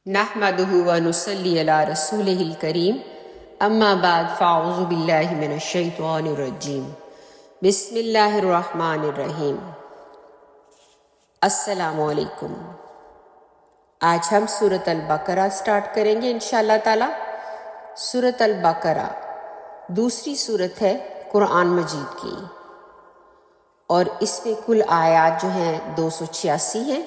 نحمده ونصلي على رسوله الكريم اما بعد فاعوذ باللہ من الشیطان الرجیم بسم اللہ الرحمن الرحیم۔ السلام علیکم۔ آج ہم سورۃ البقرہ سٹارٹ کریں گے انشاءاللہ تعالی۔ سورۃ البقرہ دوسری سورت ہے قرآن مجید کی، اور اس میں کل آیات جو ہیں 286 ہیں،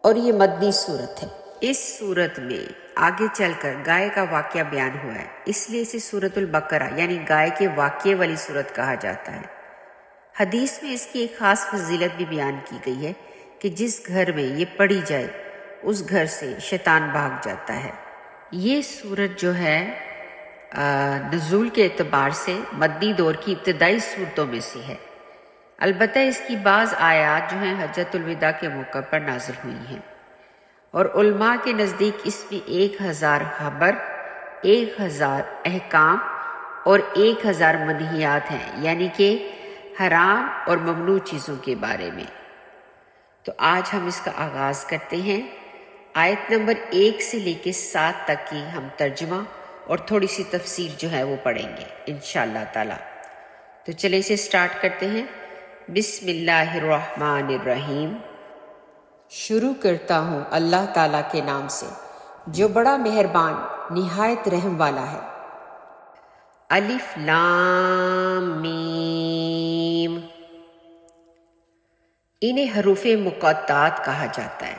اور یہ مدنی سورت ہے۔ اس سورت میں آگے چل کر گائے کا واقعہ بیان ہوا ہے، اس لیے اسے سورۃ البقرہ یعنی گائے کے واقعے والی سورت کہا جاتا ہے۔ حدیث میں اس کی ایک خاص فضیلت بھی بیان کی گئی ہے کہ جس گھر میں یہ پڑھی جائے اس گھر سے شیطان بھاگ جاتا ہے۔ یہ سورت جو ہے نزول کے اعتبار سے مدنی دور کی ابتدائی صورتوں میں سے ہے، البتہ اس کی بعض آیات جو ہیں حجۃ الوداع کے موقع پر نازل ہوئی ہیں، اور علماء کے نزدیک اس میں 1000 خبر، 1000 احکام اور 1000 منہیات ہیں، یعنی کہ حرام اور ممنوع چیزوں کے بارے میں۔ تو آج ہم اس کا آغاز کرتے ہیں۔ آیت نمبر 1 سے لے کے 7 تک کی ہم ترجمہ اور تھوڑی سی تفسیر جو ہے وہ پڑھیں گے انشاءاللہ تعالی۔ تو چلے اسے سٹارٹ کرتے ہیں۔ بسم اللہ الرحمن الرحیم۔ شروع کرتا ہوں اللہ تعالیٰ کے نام سے جو بڑا مہربان نہایت رحم والا ہے۔ الف لام میم، انہیں حروف مقطعات کہا جاتا ہے،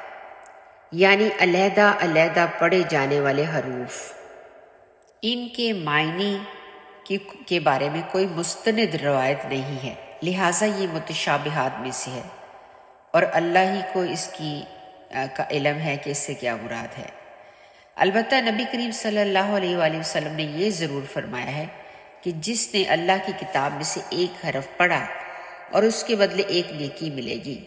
یعنی علیحدہ علیحدہ پڑھے جانے والے حروف۔ ان کے معنی کے بارے میں کوئی مستند روایت نہیں ہے، لہٰذا یہ متشابہات میں سے ہے، اور اللہ ہی کو اس کا علم ہے کہ اس سے کیا مراد ہے۔ البتہ نبی کریم صلی اللہ علیہ وآلہ وسلم نے یہ ضرور فرمایا ہے کہ جس نے اللہ کی کتاب میں سے ایک حرف پڑھا اور اس کے بدلے ایک نیکی ملے گی،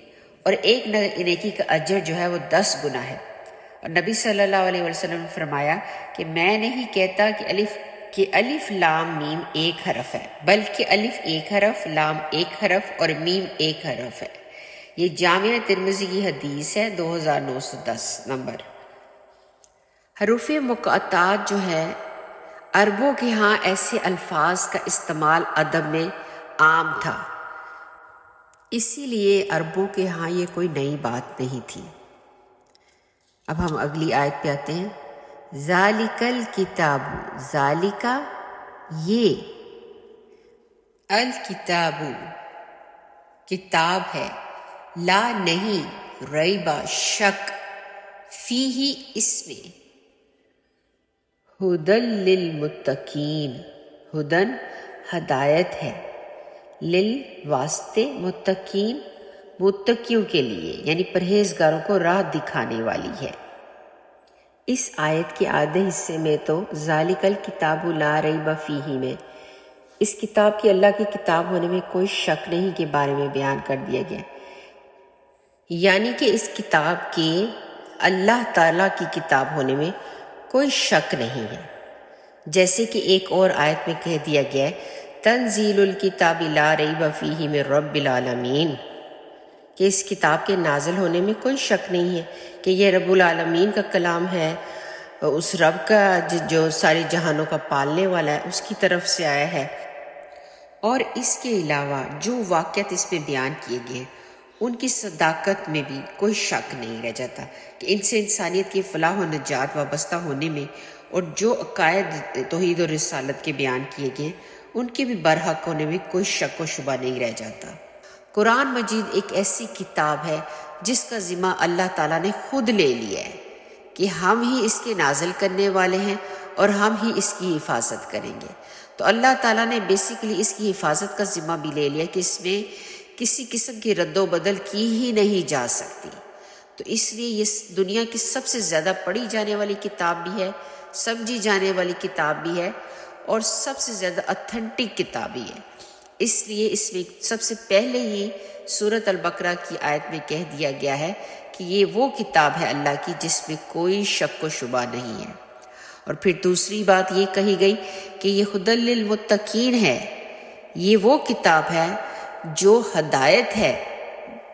اور ایک نیکی کا اجر جو ہے وہ 10 گنا ہے۔ اور نبی صلی اللہ علیہ وسلم نے فرمایا کہ میں نہیں کہتا کہ الف لام میم ایک حرف ہے، بلکہ الف ایک حرف، لام ایک حرف اور میم ایک حرف ہے۔ یہ جامعہ ترمذی کی حدیث ہے 2910 نمبر۔ حروف مقطعات جو ہے عربوں کے ہاں ایسے الفاظ کا استعمال ادب میں عام تھا، اسی لیے عربوں کے ہاں یہ کوئی نئی بات نہیں تھی۔ اب ہم اگلی آیت پہ آتے ہیں۔ ذالک الکتاب، ذالکا یہ، الکتاب کتاب ہے، لا نہیں، ریبہ شک، فیہ اس میں، ہدی للمتقین، ہدن ہدایت ہے، لل واسطے، متقین متقیوں کے لیے یعنی پرہیزگاروں کو راہ دکھانے والی ہے۔ اس آیت کے آدھے حصے میں تو ذالک الکتاب لا ریب فیہ میں اس کتاب کی اللہ کی کتاب ہونے میں کوئی شک نہیں کے بارے میں بیان کر دیا گیا، یعنی کہ اس کتاب کے اللہ تعالیٰ کی کتاب ہونے میں کوئی شک نہیں ہے، جیسے کہ ایک اور آیت میں کہہ دیا گیا ہے تنزیل الکتاب لا ریب فیہ من رب العالمین، کہ اس کتاب کے نازل ہونے میں کوئی شک نہیں ہے کہ یہ رب العالمین کا کلام ہے، اس رب کا جو سارے جہانوں کا پالنے والا ہے، اس کی طرف سے آیا ہے۔ اور اس کے علاوہ جو واقعات اس میں بیان کیے گئے ان کی صداقت میں بھی کوئی شک نہیں رہ جاتا کہ ان سے انسانیت کی فلاح و نجات وابستہ ہونے میں، اور جو عقائد توحید و رسالت کے بیان کیے گئے ان کے بھی برحق ہونے میں کوئی شک و شبہ نہیں رہ جاتا۔ قرآن مجید ایک ایسی کتاب ہے جس کا ذمہ اللہ تعالیٰ نے خود لے لیا ہے کہ ہم ہی اس کے نازل کرنے والے ہیں اور ہم ہی اس کی حفاظت کریں گے۔ تو اللہ تعالیٰ نے بیسیکلی اس کی حفاظت کا ذمہ بھی لے لیا کہ اس میں کسی قسم کی رد و بدل کی ہی نہیں جا سکتی۔ تو اس لیے یہ دنیا کی سب سے زیادہ پڑھی جانے والی کتاب بھی ہے، سمجھی جانے والی کتاب بھی ہے، اور سب سے زیادہ اتھینٹک کتاب بھی ہے۔ اس لیے اس میں سب سے پہلے ہی سورۃ البقرہ کی آیت میں کہہ دیا گیا ہے کہ یہ وہ کتاب ہے اللہ کی جس میں کوئی شک و شبہ نہیں ہے۔ اور پھر دوسری بات یہ کہی گئی کہ یہ ہدی للمتقین ہے، یہ وہ کتاب ہے جو ہدایت ہے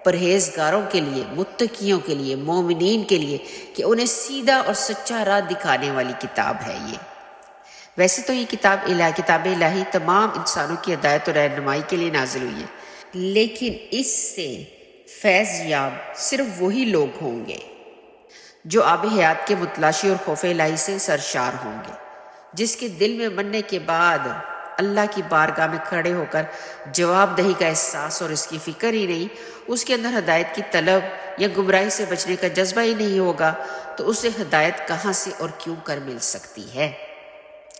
پرہیزگاروں کے لیے، متقیوں کے لیے، مومنین کے لیے، کہ انہیں سیدھا اور سچا راہ دکھانے والی کتاب ہے یہ۔ ویسے تو یہ کتاب الہی تمام انسانوں کی ہدایت اور رہنمائی کے لیے نازل ہوئی ہے، لیکن اس سے فیض یاب صرف وہی لوگ ہوں گے جو آب حیات کے متلاشی اور خوف الہی سے سرشار ہوں گے، جس کے دل میں مرنے کے بعد اللہ کی بارگاہ میں کھڑے ہو کر جواب دہی کا احساس اور اس کی فکر ہی نہیں، اس کے اندر ہدایت کی طلب یا گمراہی سے بچنے کا جذبہ ہی نہیں ہوگا، تو اسے ہدایت کہاں سے اور کیوں کر مل سکتی ہے؟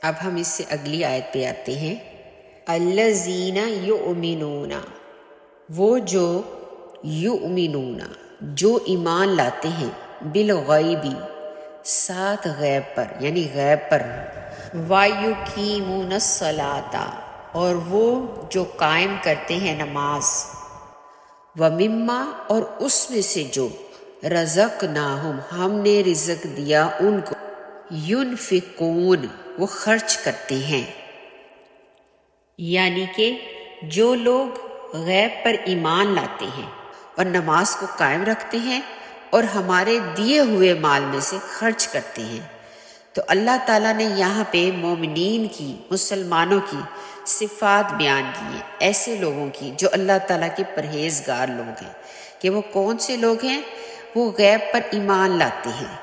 اب ہم اس سے اگلی آیت پہ آتے ہیں۔ الذین یؤمنون، وہ جو یؤمنون، جو ایمان لاتے ہیں، بالغیبی، ساتھ غیب پر، یعنی غیب پر، وَيُقِيمُونَ الصَّلَاةَ، اور وہ جو قائم کرتے ہیں نماز، وَمِمَّا، اور اس میں سے جو رَزَقْنَاهُمْ، ہم نے رزق دیا ان کو، يُنْفِقُونَ، وہ خرچ کرتے ہیں۔ یعنی کہ جو لوگ غیب پر ایمان لاتے ہیں اور نماز کو قائم رکھتے ہیں اور ہمارے دیے ہوئے مال میں سے خرچ کرتے ہیں، تو اللہ تعالیٰ نے یہاں پہ مومنین کی، مسلمانوں کی صفات بیان کی ہیں، ایسے لوگوں کی جو اللہ تعالیٰ کے پرہیزگار لوگ ہیں۔ کہ وہ کون سے لوگ ہیں؟ وہ غیب پر ایمان لاتے ہیں۔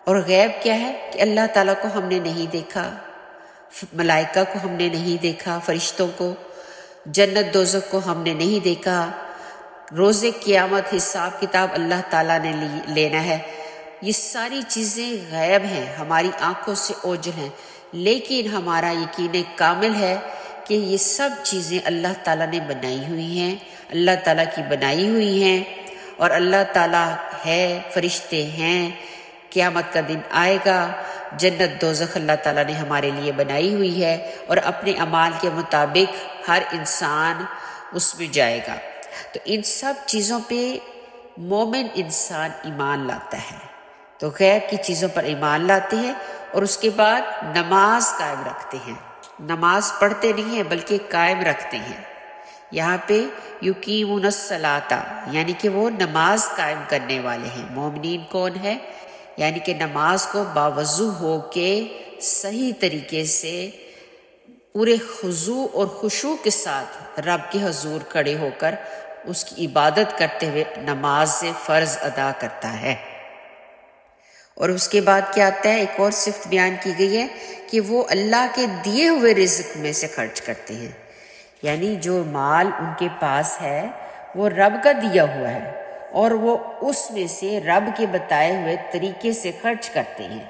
اور غیب کیا ہے؟ کہ اللہ تعالیٰ کو ہم نے نہیں دیکھا، ملائکہ کو ہم نے نہیں دیکھا، فرشتوں کو، جنت دوزخ کو ہم نے نہیں دیکھا، روز قیامت حساب کتاب اللہ تعالیٰ نے لینا ہے، یہ ساری چیزیں غیب ہیں، ہماری آنکھوں سے اوجھل ہیں، لیکن ہمارا یقین کامل ہے کہ یہ سب چیزیں اللہ تعالیٰ نے بنائی ہوئی ہیں، اللہ تعالیٰ کی بنائی ہوئی ہیں، اور اللہ تعالیٰ ہے، فرشتے ہیں، قیامت کا دن آئے گا، جنت دوزخ اللہ تعالیٰ نے ہمارے لیے بنائی ہوئی ہے، اور اپنے اعمال کے مطابق ہر انسان اس میں جائے گا۔ تو ان سب چیزوں پہ مومن انسان ایمان لاتا ہے، تو غیب کی چیزوں پر ایمان لاتے ہیں، اور اس کے بعد نماز قائم رکھتے ہیں۔ نماز پڑھتے نہیں ہیں بلکہ قائم رکھتے ہیں۔ یہاں پہ یقیمون الصلاۃ، یعنی کہ وہ نماز قائم کرنے والے ہیں۔ مومنین کون ہے؟ یعنی کہ نماز کو باوضو ہو کے صحیح طریقے سے پورے خضوع اور خشوع کے ساتھ رب کے حضور کھڑے ہو کر اس کی عبادت کرتے ہوئے نماز سے فرض ادا کرتا ہے۔ اور اس کے بعد کیا آتا ہے؟ ایک اور صفت بیان کی گئی ہے کہ وہ اللہ کے دیے ہوئے رزق میں سے خرچ کرتے ہیں، یعنی جو مال ان کے پاس ہے وہ رب کا دیا ہوا ہے، اور وہ اس میں سے رب کے بتائے ہوئے طریقے سے خرچ کرتے ہیں،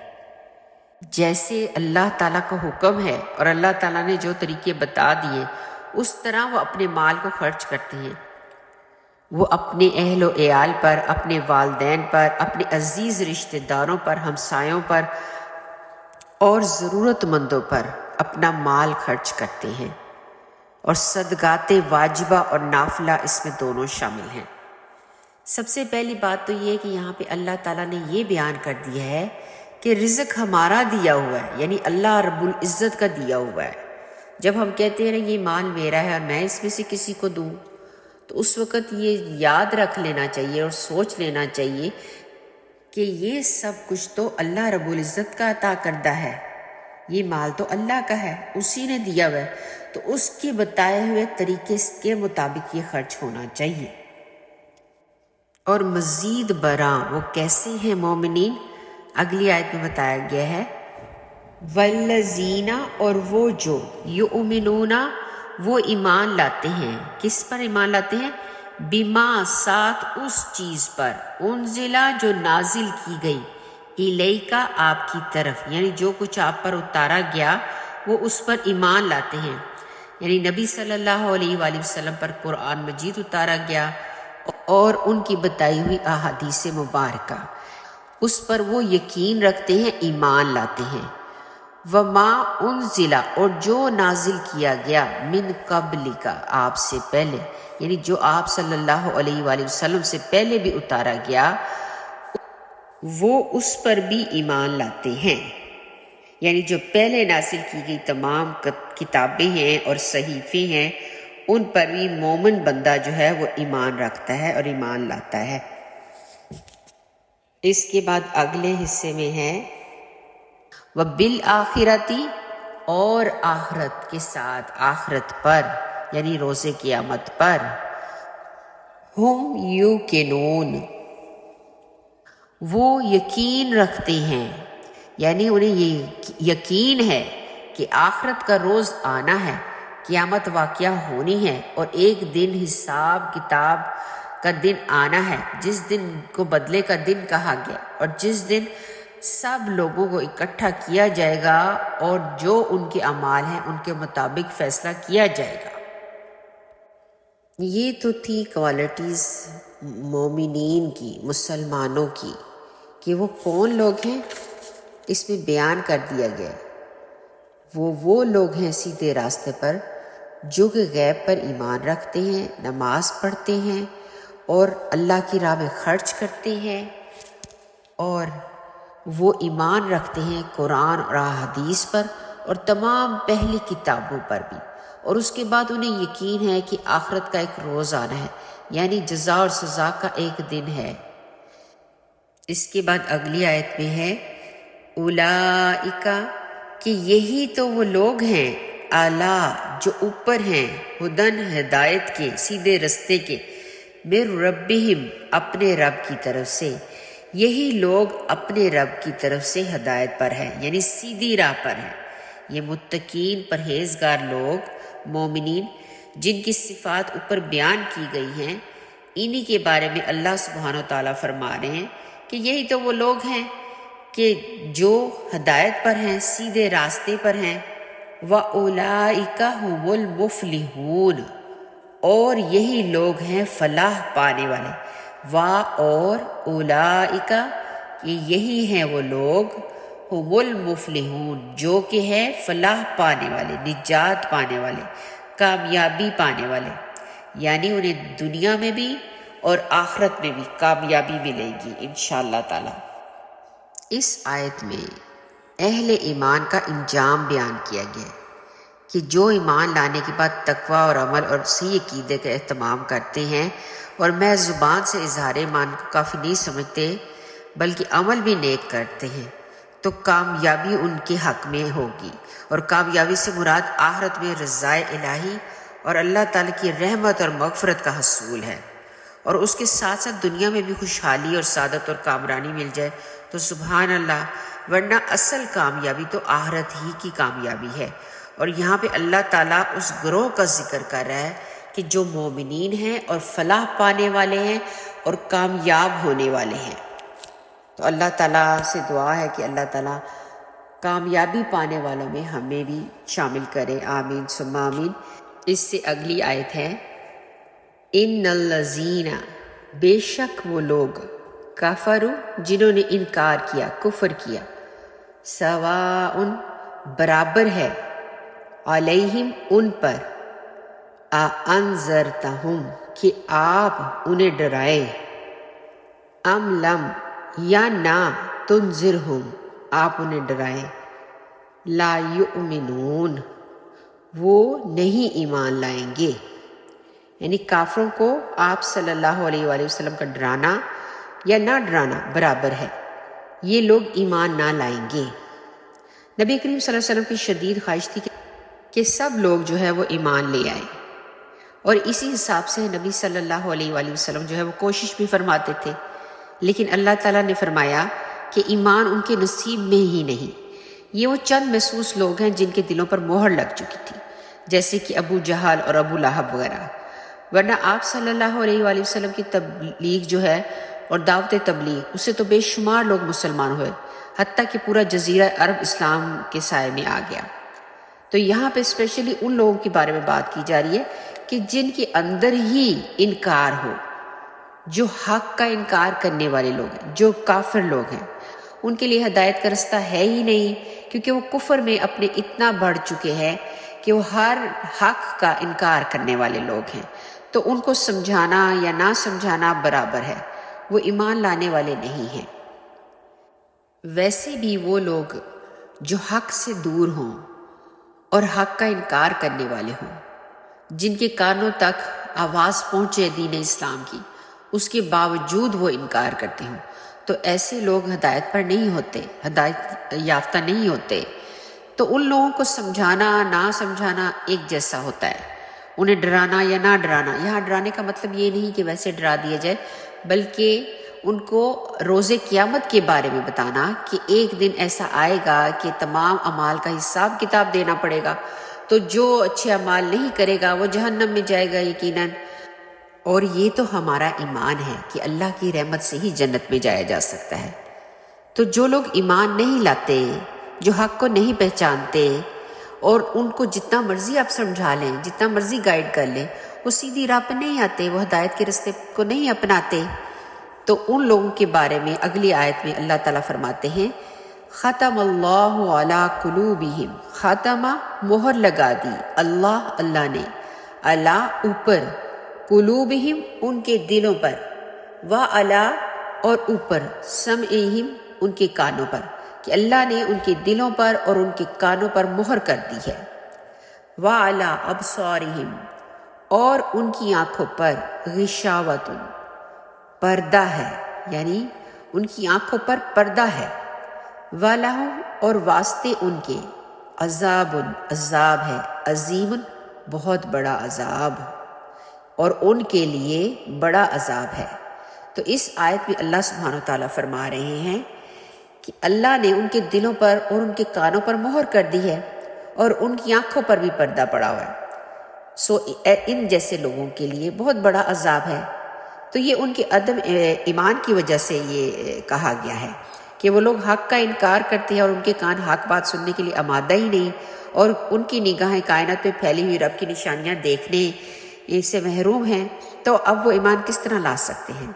جیسے اللہ تعالیٰ کا حکم ہے اور اللہ تعالیٰ نے جو طریقے بتا دیے اس طرح وہ اپنے مال کو خرچ کرتے ہیں۔ وہ اپنے اہل و عیال پر، اپنے والدین پر، اپنے عزیز رشتہ داروں پر، ہمسایوں پر اور ضرورت مندوں پر اپنا مال خرچ کرتے ہیں، اور صدقات واجبہ اور نافلہ اس میں دونوں شامل ہیں۔ سب سے پہلی بات تو یہ ہے کہ یہاں پہ اللہ تعالیٰ نے یہ بیان کر دیا ہے کہ رزق ہمارا دیا ہوا ہے، یعنی اللہ رب العزت کا دیا ہوا ہے۔ جب ہم کہتے ہیں یہ مال میرا ہے اور میں اس میں سے کسی کو دوں، تو اس وقت یہ یاد رکھ لینا چاہیے اور سوچ لینا چاہیے کہ یہ سب کچھ تو اللہ رب العزت کا عطا کردہ ہے، یہ مال تو اللہ کا ہے، اسی نے دیا ہوا ہے، تو اس کے بتائے ہوئے طریقے کے مطابق یہ خرچ ہونا چاہیے۔ اور مزید برآں وہ کیسے ہیں مومنین؟ اگلی آیت میں بتایا گیا ہے، والذین، اور وہ جو یؤمنون، وہ ایمان لاتے ہیں، کس پر ایمان لاتے ہیں؟ بما، ساتھ اس چیز پر، انزلہ، جو نازل کی گئی، الیکا، آپ کی طرف، یعنی جو کچھ آپ پر اتارا گیا وہ اس پر ایمان لاتے ہیں، یعنی نبی صلی اللہ علیہ وآلہ وسلم پر قرآن مجید اتارا گیا اور ان کی بتائی ہوئی احادیث مبارکہ، اس پر وہ یقین رکھتے ہیں، ایمان لاتے ہیں۔ وما انزل، اور جو نازل کیا گیا، من قبل کا، آپ سے پہلے، یعنی جو آپ صلی اللہ علیہ وآلہ وسلم سے پہلے بھی اتارا گیا، وہ اس پر بھی ایمان لاتے ہیں، یعنی جو پہلے نازل کی گئی تمام کتابیں ہیں اور صحیفے ہیں ان پر بھی مومن بندہ جو ہے وہ ایمان رکھتا ہے اور ایمان لاتا ہے۔ اس کے بعد اگلے حصے میں ہے وَبِالْآخِرَةِ، اور آخرت کے ساتھ، آخرت پر یعنی روز قیامت پر، ہم یوقنون، وہ یقین رکھتے ہیں، یعنی انہیں یہ یقین ہے کہ آخرت کا روز آنا ہے، قیامت واقعہ ہونی ہے، اور ایک دن حساب کتاب کا دن آنا ہے، جس دن کو بدلے کا دن کہا گیا، اور جس دن سب لوگوں کو اکٹھا کیا جائے گا اور جو ان کے اعمال ہیں ان کے مطابق فیصلہ کیا جائے گا۔ یہ تو تھی کوالٹیز مومنین کی، مسلمانوں کی، کہ وہ کون لوگ ہیں، اس میں بیان کر دیا گیا۔ وہ لوگ ہیں سیدھے راستے پر جو کہ غیب پر ایمان رکھتے ہیں، نماز پڑھتے ہیں اور اللہ کی راہ میں خرچ کرتے ہیں، اور وہ ایمان رکھتے ہیں قرآن اور احادیث پر اور تمام پہلی کتابوں پر بھی، اور اس کے بعد انہیں یقین ہے کہ آخرت کا ایک روز آنا ہے، یعنی جزا اور سزا کا ایک دن ہے۔ اس کے بعد اگلی آیت میں ہے اولئک، کہ یہی تو وہ لوگ ہیں، اعلیٰ جو اوپر ہیں، ہدن ہدایت کے، سیدھے رستے کے، من ربہم اپنے رب کی طرف سے، یہی لوگ اپنے رب کی طرف سے ہدایت پر ہیں، یعنی سیدھی راہ پر ہیں۔ یہ متقین پرہیزگار لوگ، مومنین، جن کی صفات اوپر بیان کی گئی ہیں، انہی کے بارے میں اللہ سبحانہ و تعالیٰ فرما رہے ہیں کہ یہی تو وہ لوگ ہیں کہ جو ہدایت پر ہیں، سیدھے راستے پر ہیں۔ وَأُولَئِكَ هُمُ الْمُفْلِحُونَ، اور یہی لوگ ہیں فلاح پانے والے۔ اور اولئک، کہ یہی ہیں وہ لوگ، ہم المفلحون، جو کہ ہے فلاح پانے والے، نجات پانے والے، کامیابی پانے والے، یعنی انہیں دنیا میں بھی اور آخرت میں بھی کامیابی ملے گی انشاءاللہ تعالی۔ اس آیت میں اہل ایمان کا انجام بیان کیا گیا ہے کہ جو ایمان لانے کے بعد تقوی اور عمل اور صحیح عقیدے کا اہتمام کرتے ہیں اور محض زبان سے اظہار ایمان کو کافی نہیں سمجھتے بلکہ عمل بھی نیک کرتے ہیں، تو کامیابی ان کے حق میں ہوگی، اور کامیابی سے مراد آخرت میں رضائے الہی اور اللہ تعالیٰ کی رحمت اور مغفرت کا حصول ہے، اور اس کے ساتھ ساتھ دنیا میں بھی خوشحالی اور سعادت اور کامرانی مل جائے تو سبحان اللہ، ورنہ اصل کامیابی تو آخرت ہی کی کامیابی ہے۔ اور یہاں پہ اللہ تعالیٰ اس گروہ کا ذکر کر رہا ہے کہ جو مومنین ہیں اور فلاح پانے والے ہیں اور کامیاب ہونے والے ہیں۔ تو اللہ تعالیٰ سے دعا ہے کہ اللہ تعالیٰ کامیابی پانے والوں میں ہمیں بھی شامل کرے، آمین ثم آمین۔ اس سے اگلی آیت ہے ان الذین، بے شک وہ لوگ، کفروا، جنہوں نے انکار کیا، کفر کیا، سواء، برابر ہے، علیہم، ان پر، انذرتہم، کہ آپ انہیں ڈرائے، ام لم، یا نہ، تنذرہم، آپ انہیں ڈرائیں، لا یؤمنون، وہ نہیں ایمان لائیں گے۔ یعنی کافروں کو آپ صلی اللہ علیہ وآلہ وسلم کا ڈرانا یا نہ ڈرانا برابر ہے، یہ لوگ ایمان نہ لائیں گے۔ نبی کریم صلی اللہ علیہ وسلم کی شدید خواہش تھی کہ سب لوگ جو ہے وہ ایمان لے آئیں، اور اسی حساب سے نبی صلی اللہ علیہ وآلہ وسلم جو ہے وہ کوشش بھی فرماتے تھے، لیکن اللہ تعالیٰ نے فرمایا کہ ایمان ان کے نصیب میں ہی نہیں۔ یہ وہ چند محسوس لوگ ہیں جن کے دلوں پر مہر لگ چکی تھی، جیسے کہ ابو جہل اور ابو لہب وغیرہ، ورنہ آپ صلی اللہ علیہ وآلہ وسلم کی تبلیغ جو ہے اور دعوت تبلیغ، اس سے تو بے شمار لوگ مسلمان ہوئے، حتیٰ کہ پورا جزیرہ عرب اسلام کے سائے میں آ گیا۔ تو یہاں پہ اسپیشلی ان لوگوں کے بارے میں بات کی جا رہی ہے کہ جن کے اندر ہی انکار ہو، جو حق کا انکار کرنے والے لوگ ہیں، جو کافر لوگ ہیں، ان کے لیے ہدایت کا رستہ ہے ہی نہیں، کیونکہ وہ کفر میں اپنے اتنا بڑھ چکے ہیں کہ وہ ہر حق کا انکار کرنے والے لوگ ہیں، تو ان کو سمجھانا یا نہ سمجھانا برابر ہے، وہ ایمان لانے والے نہیں ہیں۔ ویسے بھی وہ لوگ جو حق سے دور ہوں اور حق کا انکار کرنے والے ہوں، جن کے کانوں تک آواز پہنچے دین اسلام کی، اس کے باوجود وہ انکار کرتے ہوں، تو ایسے لوگ ہدایت پر نہیں ہوتے، ہدایت یافتہ نہیں ہوتے۔ تو ان لوگوں کو سمجھانا نہ سمجھانا ایک جیسا ہوتا ہے، انہیں ڈرانا یا نہ ڈرانا۔ یہاں ڈرانے کا مطلب یہ نہیں کہ ویسے ڈرا دیا جائے، بلکہ ان کو روز قیامت کے بارے میں بتانا کہ ایک دن ایسا آئے گا کہ تمام اعمال کا حساب کتاب دینا پڑے گا، تو جو اچھے اعمال نہیں کرے گا وہ جہنم میں جائے گا یقیناً۔ اور یہ تو ہمارا ایمان ہے کہ اللہ کی رحمت سے ہی جنت میں جایا جا سکتا ہے۔ تو جو لوگ ایمان نہیں لاتے، جو حق کو نہیں پہچانتے، اور ان کو جتنا مرضی آپ سمجھا لیں، جتنا مرضی گائیڈ کر لیں، وہ سیدھی راہ پہ نہیں آتے، وہ ہدایت کے راستے کو نہیں اپناتے، تو ان لوگوں کے بارے میں اگلی آیت میں اللہ تعالیٰ فرماتے ہیں ختم اللہ علی قلوبہم، خاتمہ مہر لگا دی اللہ نے، علی اوپر، قلوبہم ان کے دلوں پر، وعلی اور اوپر، سمعہم ان کے کانوں پر، کہ اللہ نے ان کے دلوں پر اور ان کے کانوں پر مہر کر دی ہے، وعلی ابصارہم اور ان کی آنکھوں پر، غشاوۃ پردہ ہے، یعنی ان کی آنکھوں پر پردہ ہے، وَلَهُمْ اور واسطے ان کے، عذاب عذاب ہے، عظیم بہت بڑا عذاب، اور ان کے لیے بڑا عذاب ہے۔ تو اس آیت میں اللہ سبحانہ وتعالیٰ فرما رہے ہیں کہ اللہ نے ان کے دلوں پر اور ان کے کانوں پر مہر کر دی ہے، اور ان کی آنکھوں پر بھی پردہ پڑا ہوا ہے۔ ان جیسے لوگوں کے لیے بہت بڑا عذاب ہے۔ تو یہ ان کے عدم ایمان کی وجہ سے یہ کہا گیا ہے کہ وہ لوگ حق کا انکار کرتے ہیں، اور ان کے کان حق بات سننے کے لیے آمادہ ہی نہیں، اور ان کی نگاہیں کائنات پہ پھیلی ہوئی رب کی نشانیاں دیکھنے سے محروم ہیں، تو اب وہ ایمان کس طرح لا سکتے ہیں؟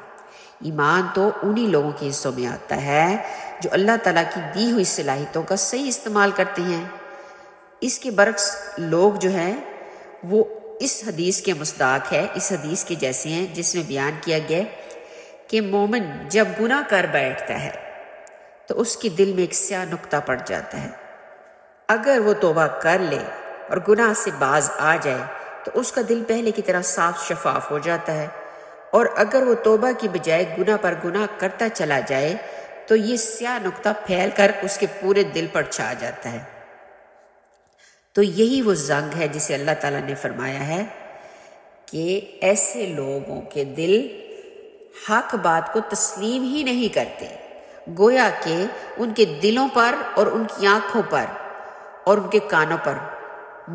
ایمان تو انہی لوگوں کے حصوں میں آتا ہے جو اللہ تعالیٰ کی دی ہوئی صلاحیتوں کا صحیح استعمال کرتے ہیں۔ اس کے برعکس لوگ جو ہیں وہ اس حدیث کے مصداق ہے، اس حدیث کے جیسے ہیں جس میں بیان کیا گیا کہ مومن جب گناہ کر بیٹھتا ہے تو اس کے دل میں ایک سیاہ نقطہ پڑ جاتا ہے۔ اگر وہ توبہ کر لے اور گناہ سے باز آ جائے تو اس کا دل پہلے کی طرح صاف شفاف ہو جاتا ہے، اور اگر وہ توبہ کی بجائے گناہ پر گناہ کرتا چلا جائے تو یہ سیاہ نقطہ پھیل کر اس کے پورے دل پر چھا جاتا ہے۔ تو یہی وہ زنگ ہے جسے اللہ تعالیٰ نے فرمایا ہے کہ ایسے لوگوں کے دل حق بات کو تسلیم ہی نہیں کرتے، گویا کہ ان کے دلوں پر اور ان کی آنکھوں پر اور ان کے کانوں پر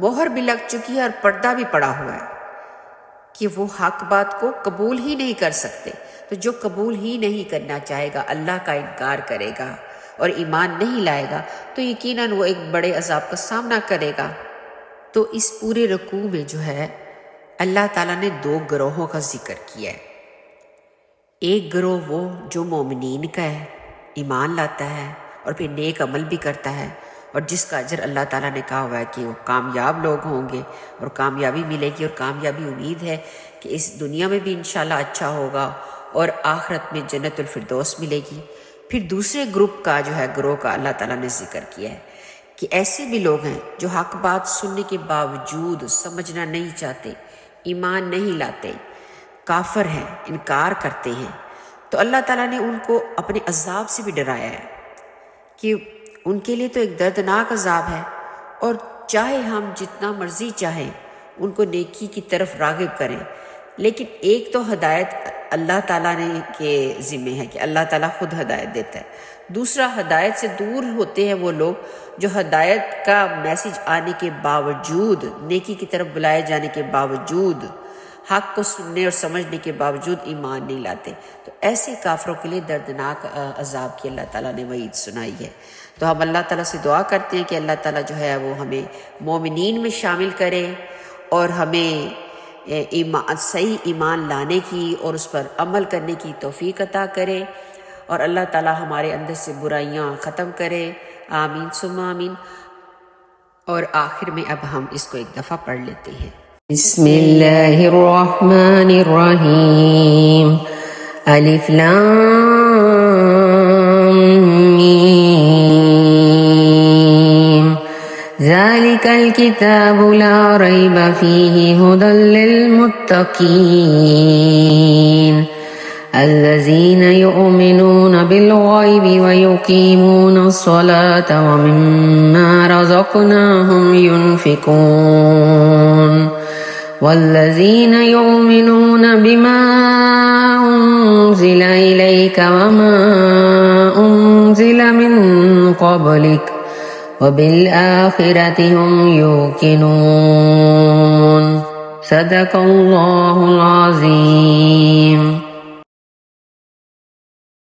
مہر بھی لگ چکی ہے اور پردہ بھی پڑا ہوا ہے کہ وہ حق بات کو قبول ہی نہیں کر سکتے۔ تو جو قبول ہی نہیں کرنا چاہے گا، اللہ کا انکار کرے گا اور ایمان نہیں لائے گا، تو یقیناً وہ ایک بڑے عذاب کا سامنا کرے گا۔ تو اس پورے رکوع میں جو ہے اللہ تعالیٰ نے دو گروہوں کا ذکر کیا ہے۔ ایک گروہ وہ جو مومنین کا ہے، ایمان لاتا ہے اور پھر نیک عمل بھی کرتا ہے، اور جس کا اجر اللہ تعالیٰ نے کہا ہوا ہے کہ وہ کامیاب لوگ ہوں گے اور کامیابی ملے گی، اور کامیابی امید ہے کہ اس دنیا میں بھی انشاءاللہ اچھا ہوگا اور آخرت میں جنت الفردوس ملے گی۔ پھر دوسرے گروپ کا جو ہے گروہ کا اللہ تعالیٰ نے ذکر کیا ہے کہ ایسے بھی لوگ ہیں جو حق بات سننے کے باوجود سمجھنا نہیں چاہتے، ایمان نہیں لاتے، کافر ہیں، انکار کرتے ہیں۔ تو اللہ تعالیٰ نے ان کو اپنے عذاب سے بھی ڈرایا ہے کہ ان کے لیے تو ایک دردناک عذاب ہے، اور چاہے ہم جتنا مرضی چاہیں ان کو نیکی کی طرف راغب کریں، لیکن ایک تو ہدایت اللہ تعالیٰ نے کے ذمہ ہے کہ اللہ تعالیٰ خود ہدایت دیتا ہے، دوسرا ہدایت سے دور ہوتے ہیں وہ لوگ جو ہدایت کا میسج آنے کے باوجود، نیکی کی طرف بلائے جانے کے باوجود، حق کو سننے اور سمجھنے کے باوجود ایمان نہیں لاتے۔ تو ایسے کافروں کے لیے دردناک عذاب کی اللہ تعالیٰ نے وعید سنائی ہے۔ تو ہم اللہ تعالیٰ سے دعا کرتے ہیں کہ اللہ تعالیٰ جو ہے وہ ہمیں مومنین میں شامل کرے، اور ہمیں صحیح ایمان لانے کی اور اس پر عمل کرنے کی توفیق عطا کرے، اور اللہ تعالیٰ ہمارے اندر سے برائیاں ختم کرے، آمین ثم آمین۔ اور آخر میں اب ہم اس کو ایک دفعہ پڑھ لیتے ہیں۔ بسم اللہ الرحمن الرحیم، الف لام میم، ذلك الكتاب لا ريب فيه هدى للمتقين الذين يؤمنون بالغيب ويقيمون الصلاة ومما رزقناهم ينفقون والذين يؤمنون بما أنزل إليك وما أنزل من قبلك وبالآخرة هم يوقنون صدق الله العظيم.